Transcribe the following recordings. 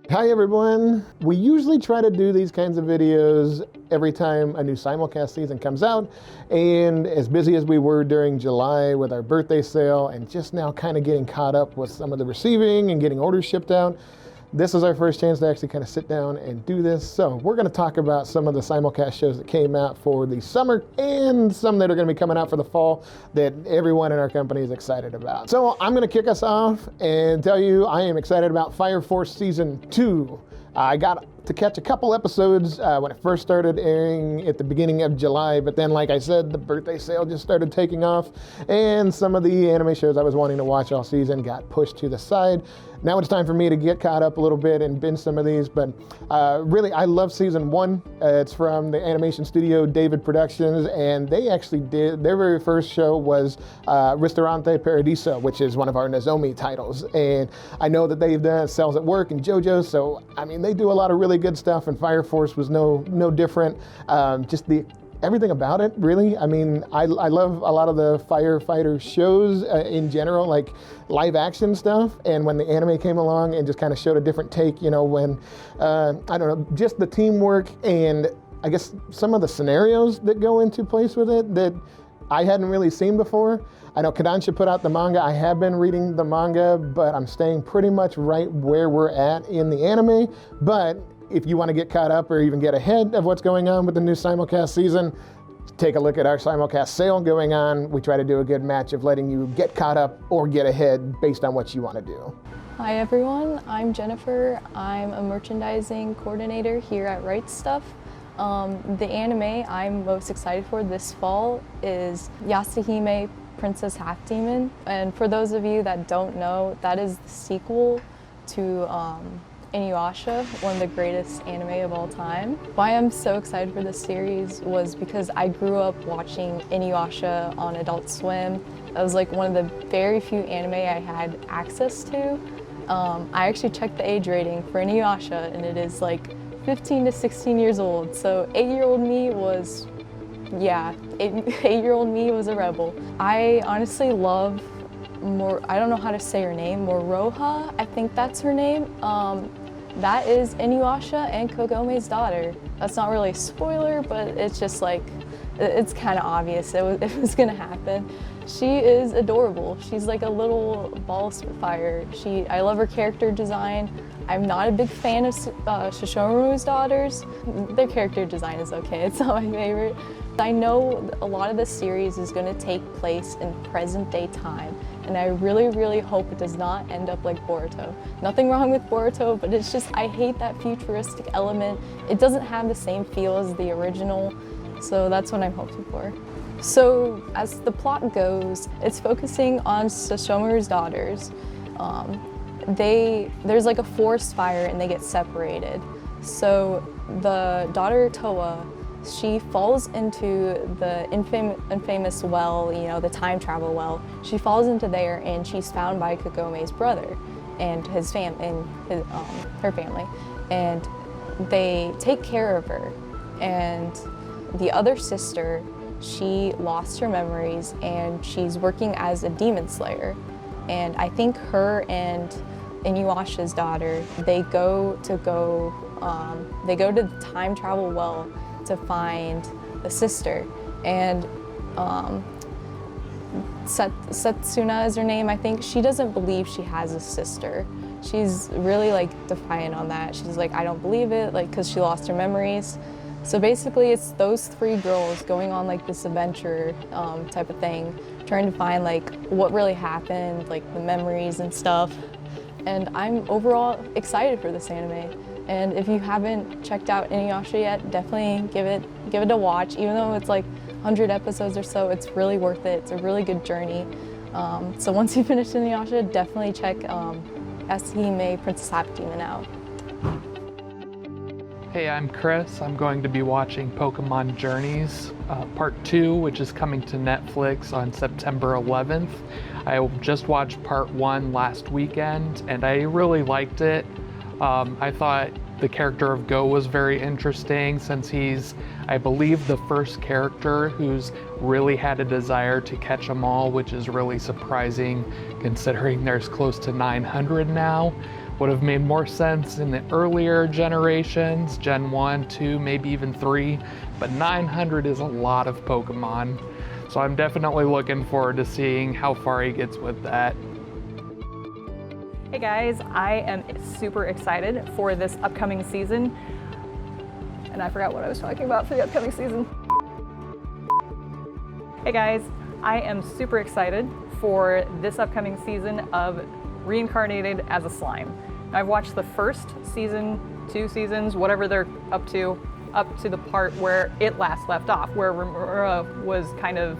Hi everyone. We usually try to do these kinds of videos every time a new simulcast season comes out, and as busy as we were during July with our birthday sale and just now kind of getting caught up with some of the receiving and getting orders shipped out, this is our first chance to actually kind of sit down and do this. So we're going to talk about some of the simulcast shows that came out for the summer and some that are going to be coming out for the fall that everyone in our company is excited about. So I'm going to kick us off and tell you I am excited about Fire Force Season 2. I got to catch a couple episodes when it first started airing at the beginning of July, but then, like I said, the birthday sale just started taking off, and some of the anime shows I was wanting to watch all season got pushed to the side. Now it's time for me to get caught up a little bit and binge some of these, but really, I love Season 1. It's from the animation studio David Productions, and they actually did, their very first show was Ristorante Paradiso, which is one of our Nozomi titles, and I know that they've done Cells at Work and JoJo, so I mean, they do a lot of really good stuff, and Fire Force was no different. Just everything about it, really. I mean, I love a lot of the firefighter shows in general, like live action stuff. And when the anime came along and just kind of showed a different take, you know, when, I don't know, just the teamwork and I guess some of the scenarios that go into place with it that I hadn't really seen before. I know Kodansha put out the manga. I have been reading the manga, but I'm staying pretty much right where we're at in the anime. But if you want to get caught up or even get ahead of what's going on with the new simulcast season, take a look at our simulcast sale going on. We try to do a good match of letting you get caught up or get ahead based on what you want to do. Hi everyone, I'm Jennifer. I'm a merchandising coordinator here at Right Stuf. The anime I'm most excited for this fall is YashaHime Princess Half Demon. And for those of you that don't know, that is the sequel to Inuyasha, one of the greatest anime of all time. Why I'm so excited for this series was because I grew up watching Inuyasha on Adult Swim. That was like one of the very few anime I had access to. I actually checked the age rating for Inuyasha and it is like 15 to 16 years old. So 8-year-old me was, yeah, 8-year-old me was a rebel. I honestly love I don't know how to say her name, Moroha, I think that's her name. That is Inuyasha and Kogome's daughter. That's not really a spoiler, but it's just like, it's kind of obvious it was gonna happen. She is adorable. She's like a little ball spitfire. I love her character design. I'm not a big fan of Shishomaru's daughters. Their character design is okay, it's not my favorite. I know a lot of the series is going to take place in present day time, and I really hope it does not end up like Boruto. Nothing wrong with Boruto, but it's just, I hate that futuristic element. It doesn't have the same feel as the original, so that's what I'm hoping for. So as the plot goes, it's focusing on Shishomaru's daughters. There's like a forest fire and they get separated. So the daughter Toa, she falls into the infamous well, you know, the time travel well. She falls into there and she's found by Kagome's brother and his her family. And they take care of her. And the other sister, she lost her memories and she's working as a demon slayer. And I think her and Inuyasha's daughter, they go to the time travel well to find the sister, and Setsuna is her name, I think. She doesn't believe she has a sister. She's really like defiant on that. She's like, I don't believe it, like, because she lost her memories. So basically it's those three girls going on like this adventure type of thing, trying to find like what really happened, like the memories and stuff. And I'm overall excited for this anime. And if you haven't checked out Inuyasha yet, definitely give it a watch. Even though it's like 100 episodes or so, it's really worth it. It's a really good journey. So once you finish Inuyasha, definitely check YashaHime Princess Half Demon out. Hey, I'm Chris. I'm going to be watching Pokemon Journeys Part 2, which is coming to Netflix on September 11th. I just watched Part 1 last weekend, and I really liked it. I thought the character of Go was very interesting since he's, I believe, the first character who's really had a desire to catch them all, which is really surprising considering there's close to 900 now. would have made more sense in the earlier generations, Gen 1, 2, maybe even 3, but 900 is a lot of Pokemon. So I'm definitely looking forward to seeing how far he gets with that. Hey guys, I am super excited for this upcoming season. And I forgot what I was talking about for the upcoming season. Hey guys, I am super excited for this upcoming season of Reincarnated as a Slime. I've watched the first season, 2 seasons, whatever they're up to the part where it last left off, where Rimura was kind of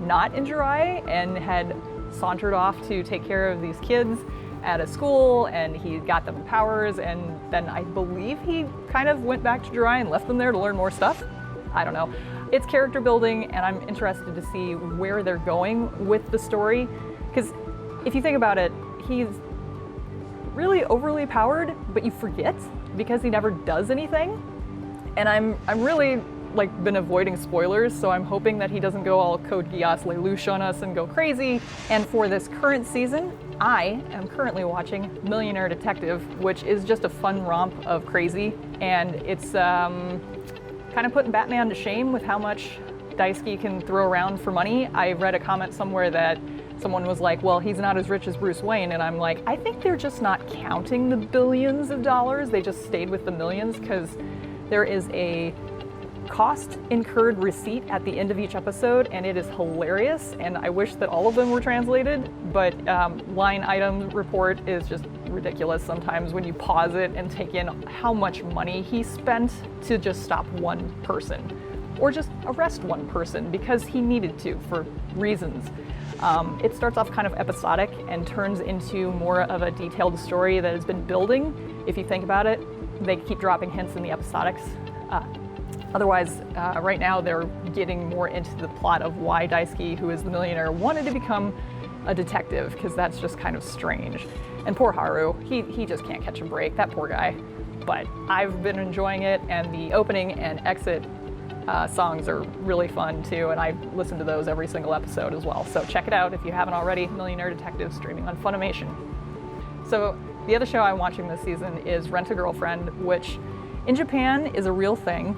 not in Jirai and had sauntered off to take care of these kids at a school, and he got them powers, and then I believe he kind of went back to Jirai and left them there to learn more stuff. I don't know. It's character building, and I'm interested to see where they're going with the story, because if you think about it, he's really overly powered, but you forget because he never does anything. And I'm really like been avoiding spoilers, so I'm hoping that he doesn't go all Code Geass Lelouch on us and go crazy. And for this current season, I am currently watching Millionaire Detective, which is just a fun romp of crazy, and it's kind of putting Batman to shame with how much Daisuke can throw around for money. I read a comment somewhere that someone was like, well, he's not as rich as Bruce Wayne, and I'm like, I think they're just not counting the billions of dollars, they just stayed with the millions, because there is a cost incurred receipt at the end of each episode, and it is hilarious, and I wish that all of them were translated, but line item report is just ridiculous sometimes when you pause it and take in how much money he spent to just stop one person, or just arrest one person because he needed to for reasons. It starts off kind of episodic and turns into more of a detailed story that has been building. If you think about it, they keep dropping hints in the episodics. Otherwise, right now they're getting more into the plot of why Daisuke, who is the millionaire, wanted to become a detective, because that's just kind of strange. And poor Haru, he just can't catch a break, that poor guy. But I've been enjoying it, and the opening and exit songs are really fun too, and I listen to those every single episode as well. So check it out if you haven't already, Millionaire Detective, streaming on Funimation. So the other show I'm watching this season is Rent a Girlfriend, which in Japan is a real thing.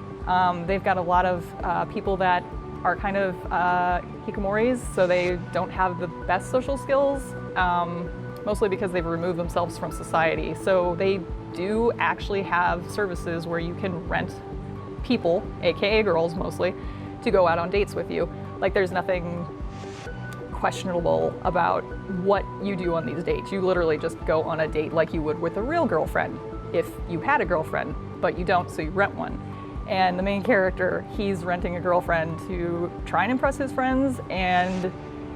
They've got a lot of people that are kind of hikikomoris, so they don't have the best social skills, mostly because they've removed themselves from society. So they do actually have services where you can rent people, aka girls mostly, to go out on dates with you. Like, there's nothing questionable about what you do on these dates. You literally just go on a date like you would with a real girlfriend if you had a girlfriend, but you don't, so you rent one. And the main character, he's renting a girlfriend to try and impress his friends, and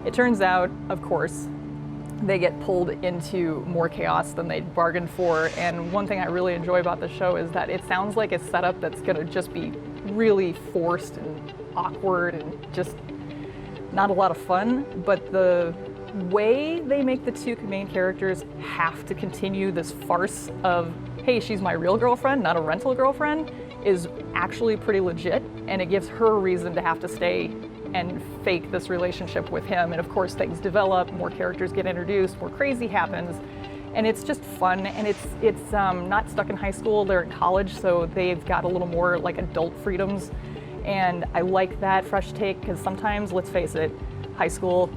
it turns out, of course, they get pulled into more chaos than they'd bargained for. And one thing I really enjoy about the show is that it sounds like a setup that's gonna just be really forced and awkward and just not a lot of fun, but the way they make the two main characters have to continue this farce of, hey, she's my real girlfriend, not a rental girlfriend, is actually pretty legit, and it gives her a reason to have to stay and fake this relationship with him. And of course things develop, more characters get introduced, more crazy happens, and it's just fun. And it's not stuck in high school, they're in college, so they've got a little more like adult freedoms, and I like that fresh take, because sometimes, let's face it, high school,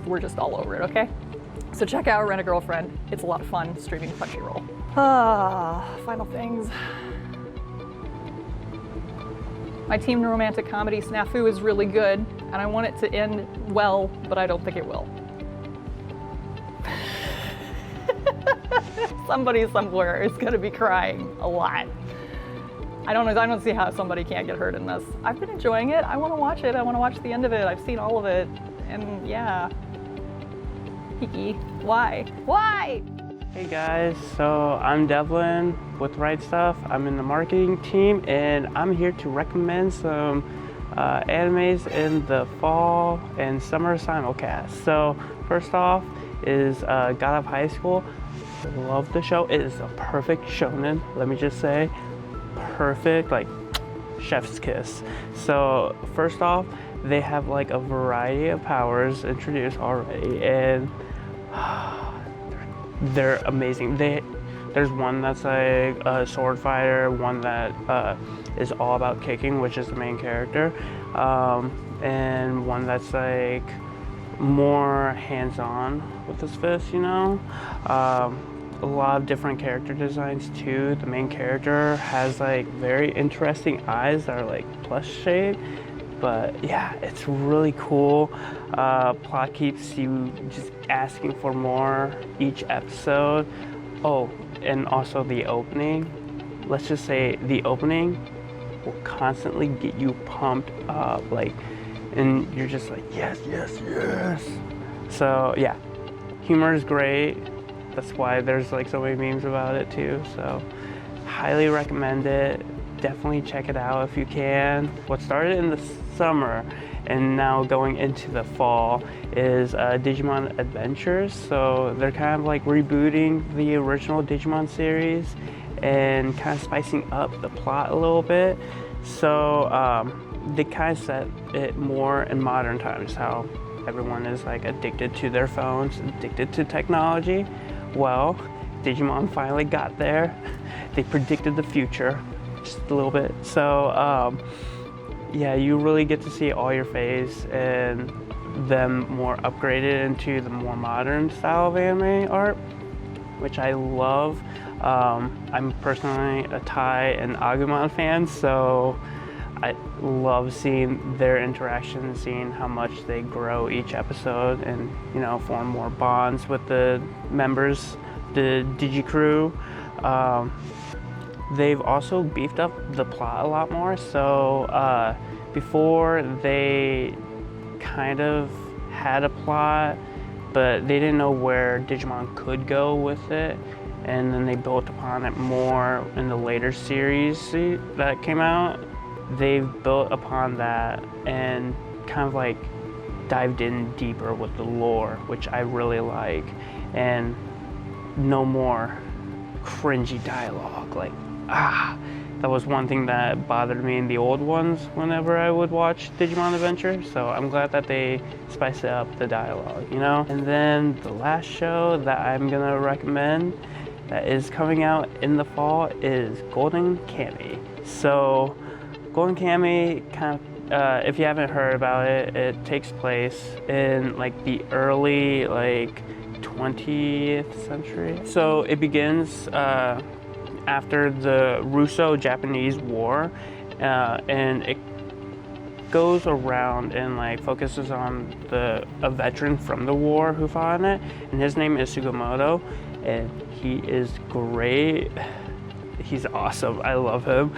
we're just all over it, okay? So check out Rent a Girlfriend, it's a lot of fun, streaming Crunchyroll. Final things. My teen romantic comedy SNAFU is really good, and I want it to end well, but I don't think it will. Somebody somewhere is gonna be crying a lot. I don't see how somebody can't get hurt in this. I've been enjoying it, I wanna watch it, I wanna watch the end of it, I've seen all of it, and yeah. Hiki, why? Why? Hey guys, so I'm Devlin with Right Stuff. I'm in the marketing team, and I'm here to recommend some animes in the fall and summer simulcast. So first off is God of High School. Love the show. It is a perfect shonen, let me just say. Perfect, like chef's kiss. So first off, they have like a variety of powers introduced already, and they're amazing. There's one that's like a sword fighter, one that is all about kicking, which is the main character, and one that's like more hands-on with his fists, you know. A lot of different character designs too. The main character has like very interesting eyes that are like plus shaped. But yeah, it's really cool. Plot keeps you just asking for more each episode. Oh, and also the opening. Let's just say the opening will constantly get you pumped up, like, and you're just like, yes, yes, yes. So yeah, humor is great. That's why there's like so many memes about it too. So highly recommend it. Definitely check it out if you can. What started in the summer and now going into the fall is Digimon Adventures. So they're kind of like rebooting the original Digimon series and kind of spicing up the plot a little bit. So they kind of set it more in modern times, how everyone is like addicted to their phones, addicted to technology. Well, Digimon finally got there. They predicted the future just a little bit. So yeah, you really get to see all your phase and them more upgraded into the more modern style of anime art, which I love. I'm personally a Tai and Agumon fan, so I love seeing their interaction, seeing how much they grow each episode and, you know, form more bonds with the members, the Digi crew. They've also beefed up the plot a lot more. So before they kind of had a plot, but they didn't know where Digimon could go with it. And then they built upon it more in the later series that came out. They've built upon that and kind of like dived in deeper with the lore, which I really like. And no more cringy dialogue. Like, that was one thing that bothered me in the old ones whenever I would watch Digimon Adventure. So I'm glad that they spiced up the dialogue, you know? And then the last show that I'm gonna recommend that is coming out in the fall is Golden Kamuy. So Golden Kamuy, kind of, if you haven't heard about it, it takes place in like the early like 20th century. So it begins after the Russo-Japanese War, and it goes around and like focuses on a veteran from the war who fought in it, and his name is Sugimoto, and he is great. He's awesome. I love him.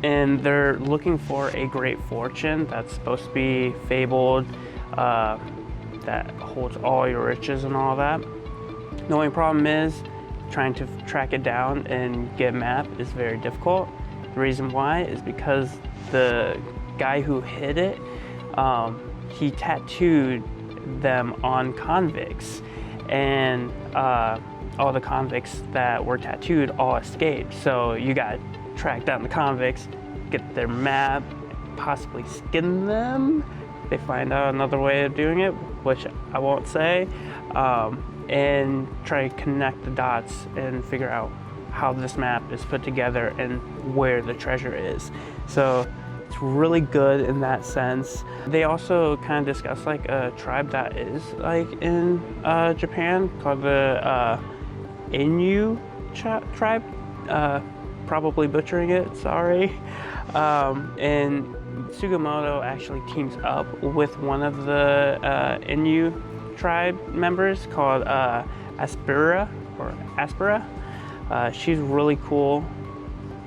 And they're looking for a great fortune that's supposed to be fabled, that holds all your riches and all that. The only problem is trying to track it down and get a map is very difficult. The reason why is because the guy who hid it, he tattooed them on convicts, and all the convicts that were tattooed all escaped. So you got to track down the convicts, get their map, possibly skin them. They find out another way of doing it, which I won't say, and try to connect the dots and figure out how this map is put together and where the treasure is. So it's really good in that sense. They also kind of discuss like a tribe that is like in Japan called the Inyu tribe. Probably butchering it, sorry. And Sugimoto actually teams up with one of the Inyu tribe members called Aspera. She's really cool.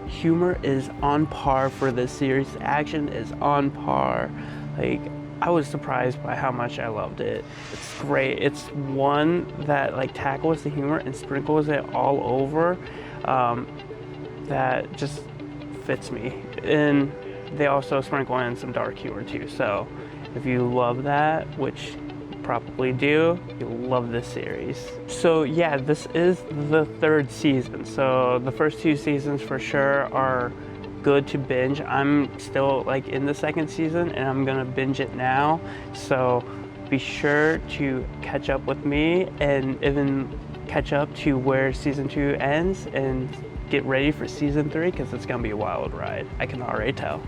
Humor is on par for this series. The action is on par. Like, I was surprised by how much I loved it. It's great. It's one that like tackles the humor and sprinkles it all over. That just fits me. And they also sprinkle in some dark humor too. So if you love that, which you probably do, you'll love this series. So yeah, this is the third season. So the first two seasons for sure are good to binge. I'm still like in the second season and I'm gonna binge it now. So be sure to catch up with me and even catch up to where season 2 ends and get ready for season 3 because it's gonna be a wild ride. I can already tell.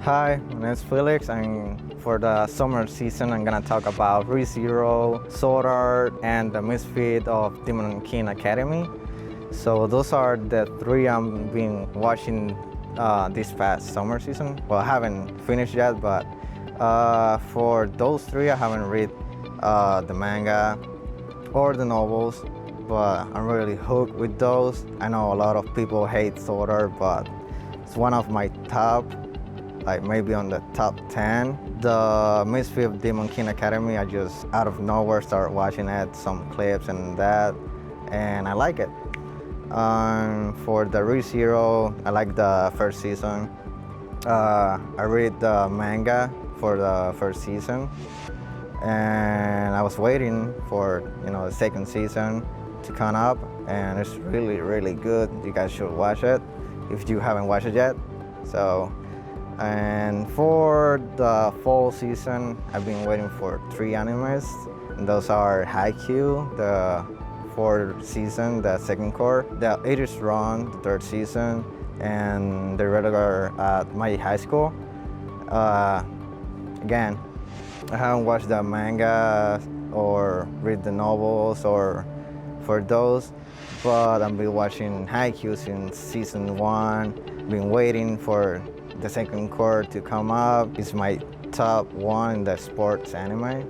Hi, my name is Felix, and for the summer season, I'm gonna talk about ReZero, Sword Art, and the Misfit of Demon King Academy. So those are the 3 I've been watching this past summer season. Well, I haven't finished yet, but for those 3, I haven't read the manga or the novels, but I'm really hooked with those. I know a lot of people hate Sword Art, but it's one of my top, like maybe on the top 10. The Misfit of Demon King Academy, I just out of nowhere started watching it, some clips and that, and I like it. For the ReZero, I like the first season. I read the manga for the first season, and I was waiting for the second season to come up, and it's really good. You guys should watch it if you haven't watched it yet. So, and for the fall season, I've been waiting for 3 animes, and those are Haikyu, the 4th season, the 2nd core, the 8th Run, the 3rd season, and the Irregular at my high school. Again, I haven't watched the manga or read the novels or for those, but I've been watching Haikyu since season 1. Been waiting for the 2nd core to come up. It's my top 1 in the sports anime.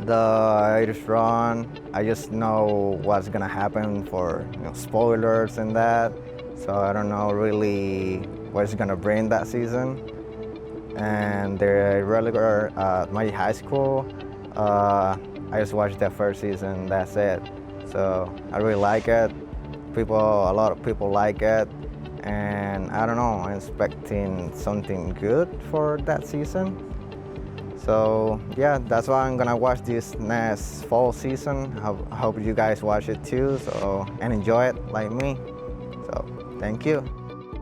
The 8th Run, I just know what's gonna happen for spoilers and that, so I don't know really what's gonna bring that season. And the Irregular at my high school, I just watched the first season, that's it. So I really like it. A lot of people like it, and I don't know, I'm expecting something good for that season. So yeah, that's why I'm gonna watch this next fall season. I hope you guys watch it too, and enjoy it like me. So thank you.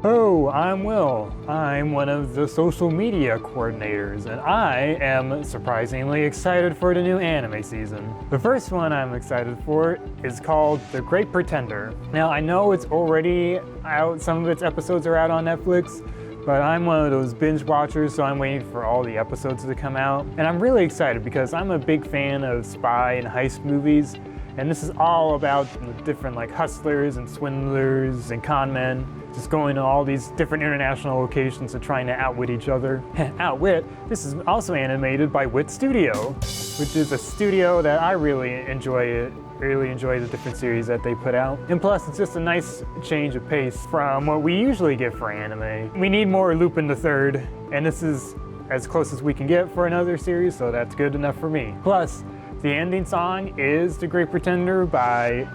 Oh, I'm Will. I'm one of the social media coordinators, and I am surprisingly excited for the new anime season. The first one I'm excited for is called The Great Pretender. Now, I know it's already out, some of its episodes are out on Netflix, but I'm one of those binge watchers, so I'm waiting for all the episodes to come out. And I'm really excited because I'm a big fan of spy and heist movies, and this is all about the different hustlers and swindlers and con men just going to all these different international locations and trying to outwit each other. Outwit, this is also animated by Wit Studio, which is a studio that I really enjoy the different series that they put out. And plus, it's just a nice change of pace from what we usually get for anime. We need more Lupin the Third, and this is as close as we can get for another series, so that's good enough for me. Plus, the ending song is The Great Pretender by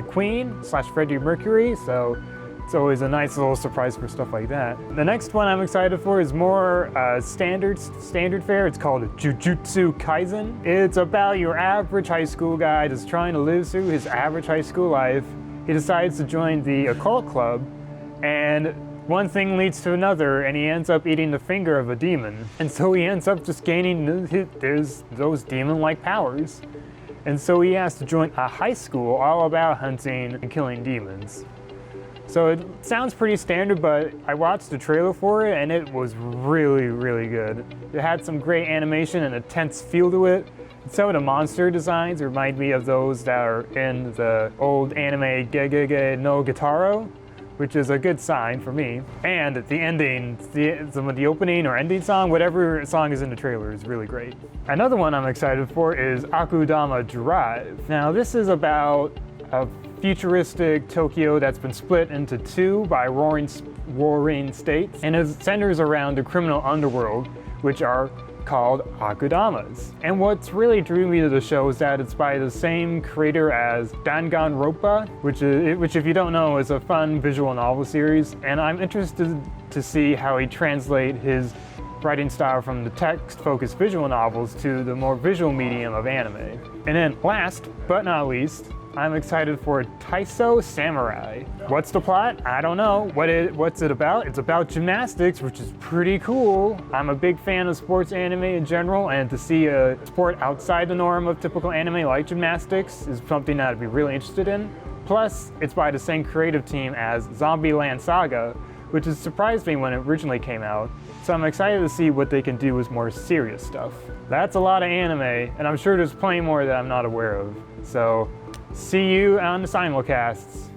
Queen / Freddie Mercury, so it's always a nice little surprise for stuff like that. The next one I'm excited for is more standard fare. It's called Jujutsu Kaisen. It's about your average high school guy that's trying to live through his average high school life. He decides to join the occult club, and one thing leads to another, and he ends up eating the finger of a demon. And so he ends up just gaining those demon-like powers. And so he has to join a high school all about hunting and killing demons. So it sounds pretty standard, but I watched the trailer for it and it was really good. It had some great animation and a tense feel to it. Some of the monster designs remind me of those that are in the old anime Gegege no Gitaro, which is a good sign for me. And the ending, the opening or ending song, whatever song is in the trailer is really great. Another one I'm excited for is Akudama Drive. Now this is about a futuristic Tokyo that's been split into 2 by warring states, and it centers around the criminal underworld, which are called Akudamas. And what's really drew me to the show is that it's by the same creator as Danganronpa, which if you don't know is a fun visual novel series, and I'm interested to see how he translate his writing style from the text-focused visual novels to the more visual medium of anime. And then last but not least, I'm excited for Taiso Samurai. What's the plot? I don't know. What's it about? It's about gymnastics, which is pretty cool. I'm a big fan of sports anime in general, and to see a sport outside the norm of typical anime like gymnastics is something that I'd be really interested in. Plus, it's by the same creative team as Zombieland Saga, which has surprised me when it originally came out. So I'm excited to see what they can do with more serious stuff. That's a lot of anime, and I'm sure there's plenty more that I'm not aware of. So, see you on the simulcasts.